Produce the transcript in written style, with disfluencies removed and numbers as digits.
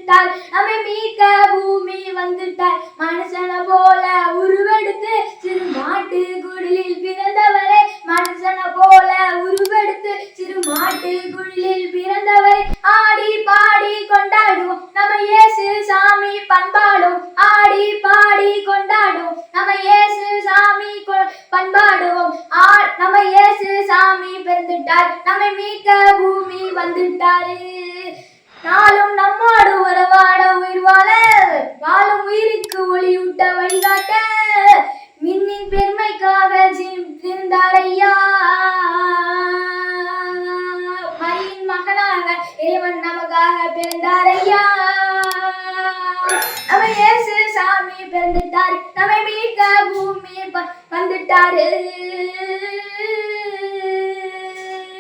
வந்துட்டார், நம்மை மீட்க பூமி வந்துட்டார். மனுஷனை போல உருவெடுத்து சிறு மாட்டு குடிலில் பிறந்தவரே, மனுஷனை போல உருவெடுத்து சிறு மாட்டு குடிலில் பிறந்தவரே, ஆடி பாடி கொண்டாடுவோம் நம்ம இயேசு சாமி பண்பாடும், ஆடி பாடி கொண்டாடுவோம் நம்ம இயேசு சாமி பண்பாடுவோம். நம்ம இயேசு சாமி பிறந்துட்டார், நம்மை மீட்க பூமி வந்துட்டாரு. நாளும் நம்மோடு உறவாட உயிர் வாழ, வாழும் உயிருக்கு ஒளியூட்ட வழிகாட்ட, மின்னின் பெருமைக்காக பிறந்தார் ஐயா. மரியின் மகனாக இறைவன் நமக்காக பிறந்தார் ஐயா. நம்ம இயேசு சாமி பிறந்துட்டாரு, நம்மை மீட்க பூமி வந்துட்டாரு.